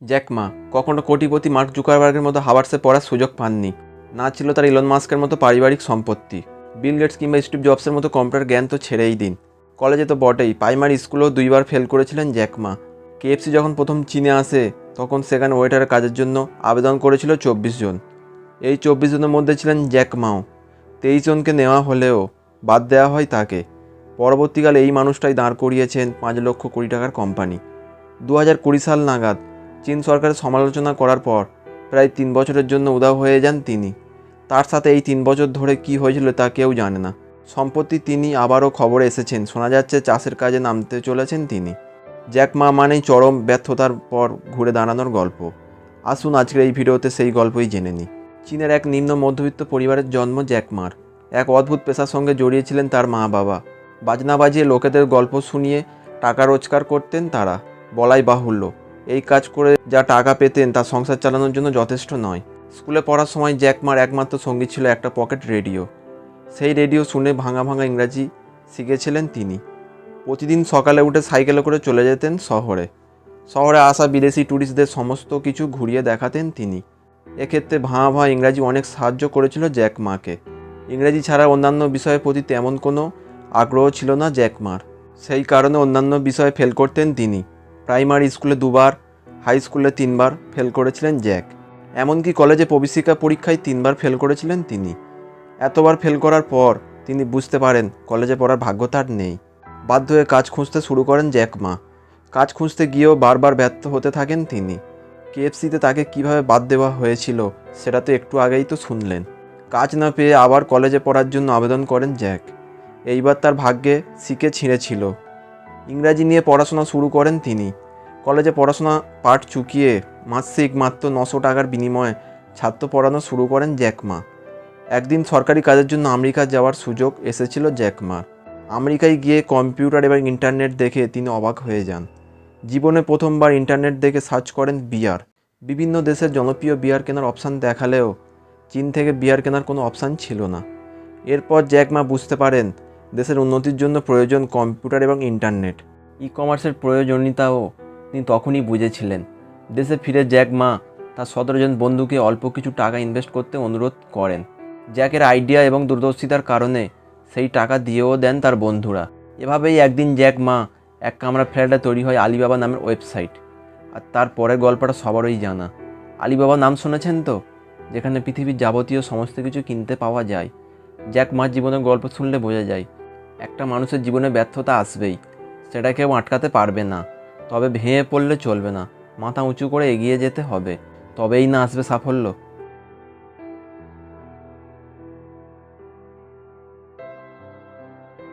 Jack Ma কখনো কোটিপতি mark জুকারবার্গের মতো হাভার্সে পড়ার সুযোগ পাননি। না ছিল তার ইলন মাস্কের মতো পারিবারিক সম্পত্তি। বিল গেটস কিংবা স্টিভ জবসের মতো কম্পিউটার জ্ঞান তো ছেড়েই দিন। কলেজে তো বটেই, প্রাইমারি স্কুলেও 2বার ফেল করেছিলেন জ্যাক মা। কেএফসি যখন প্রথম চীনে আসে তখন সেখানে ওয়েটারের কাজের জন্য আবেদন করেছিল 24 জন। এই 24 জনের মধ্যে ছিলেন জ্যাক মাও। 23 জনকে নেওয়া হলেও বাদ দেওয়া হয় তাকে। পরবর্তীকালে এই মানুষটাই দাঁড় করিয়েছেন 5 লক্ষ কোটি টাকার কোম্পানি। 2020 সাল নাগাদ চীন সরকারের সমালোচনা করার পর প্রায় 3 বছরের জন্য উধাও হয়ে যান তিনি। তার সাথে এই 3 বছর ধরে কি হয়েছিল তা কেউ জানে না। সম্প্রতি তিনি আবারও খবরে এসেছেন, শোনা যাচ্ছে চাষের কাজে নামতে চলেছেন তিনি। জ্যাক মা মানেই চরম ব্যর্থতার পর ঘুরে দাঁড়ানোর গল্প। আসুন আজকের এই ভিডিওতে সেই গল্পই জেনে নিই। চীনের এক নিম্ন মধ্যবিত্ত পরিবারের জন্ম জ্যাক মার। এক অদ্ভুত পেশার সঙ্গে জড়িয়েছিলেন তার মা বাবা। বাজনা বাজিয়ে লোকেদের গল্প শুনিয়ে টাকা রোজগার করতেন তারা। বলাই বাহুল্য, এই কাজ করে যা টাকা পেতেন তা সংসার চালানোর জন্য যথেষ্ট নয়। স্কুলে পড়ার সময় জ্যাক মার একমাত্র সঙ্গী ছিল একটা পকেট রেডিও। সেই রেডিও শুনে ভাঙা ভাঙা ইংরাজি শিখেছিলেন তিনি। প্রতিদিন সকালে উঠে সাইকেলে করে চলে যেতেন শহরে। শহরে আসা বিদেশি ট্যুরিস্টদের সমস্ত কিছু ঘুরিয়ে দেখাতেন তিনি। এক্ষেত্রে ভাঙা ভাঙা ইংরাজি অনেক সাহায্য করেছিল জ্যাক মাকে। ইংরেজি ছাড়া অন্যান্য বিষয়ের প্রতি তেমন কোনো আগ্রহ ছিল না জ্যাক মার। সেই কারণে অন্যান্য বিষয়ে ফেল করতেন তিনি। প্রাইমারি স্কুলে 2বার, হাই স্কুলে 3বার ফেল করেছিলেন জ্যাক। এমনকি কলেজে প্রবেশিকা পরীক্ষায় 3বার ফেল করেছিলেন তিনি। এতবার ফেল করার পর তিনি বুঝতে পারেন কলেজে পড়ার ভাগ্য তার নেই। বাধ্য হয়ে কাজ খুঁজতে শুরু করেন জ্যাক মা। কাজ খুঁজতে গিয়েও বারবার ব্যর্থ হতে থাকেন তিনি। কেএফসিতে তাকে কিভাবে বাদ দেওয়া হয়েছিল সেটা তো একটু আগেই তো শুনলেন। কাজ না পেয়ে আবার কলেজে পড়ার জন্য আবেদন করেন জ্যাক। এইবার তার ভাগ্যে শিখে ছিঁড়েছিল। ইংরাজি নিয়ে পড়াশোনা শুরু করেন তিনি। কলেজে পড়াশোনা পাঠ চুকিয়ে মাসিক মাত্র 900 টাকার বিনিময়ে ছাত্র পড়ানো শুরু করেন জ্যাক মা। একদিন সরকারি কাজের জন্য আমেরিকা যাওয়ার সুযোগ এসেছিল জ্যাক মার। আমেরিকায় গিয়ে কম্পিউটার এবং ইন্টারনেট দেখে তিনি অবাক হয়ে যান। জীবনে প্রথমবার ইন্টারনেট দেখে সার্চ করেন বিয়ার। বিভিন্ন দেশের জনপ্রিয় বিয়ার কেনার অপশান দেখালেও চীন থেকে বিয়ার কেনার কোনো অপশান ছিল না। এরপর জ্যাক মা বুঝতে পারেন দেশের উন্নতির জন্য প্রয়োজন কম্পিউটার এবং ইন্টারনেট। ই কমার্সের প্রয়োজনীয়তাও তিনি তখনই বুঝেছিলেন। দেশে ফিরে জ্যাক মা তার 17 জন বন্ধুকে অল্প কিছু টাকা ইনভেস্ট করতে অনুরোধ করেন। জ্যাকের আইডিয়া এবং দূরদর্শিতার কারণে সেই টাকা দিয়েও দেন তার বন্ধুরা। এভাবেই একদিন জ্যাক মা এক কামরা ফ্ল্যাটে তৈরি হয় আলিবাবা নামের ওয়েবসাইট। আর তারপরের গল্পটা সবারই জানা। আলিবাবা নাম শুনেছেন তো, যেখানে পৃথিবীর যাবতীয় সমস্ত কিছু কিনতে পাওয়া যায়। জ্যাক মার জীবনের গল্প শুনলে বোঝা যায় একটা মানুষের জীবনে ব্যর্থতা আসবেই, সেটা কেউ আটকাতে পারবে না। তবে ভেঙে পড়লে চলবে না, মাথা উঁচু করে এগিয়ে যেতে হবে, তবেই না আসবে সাফল্য।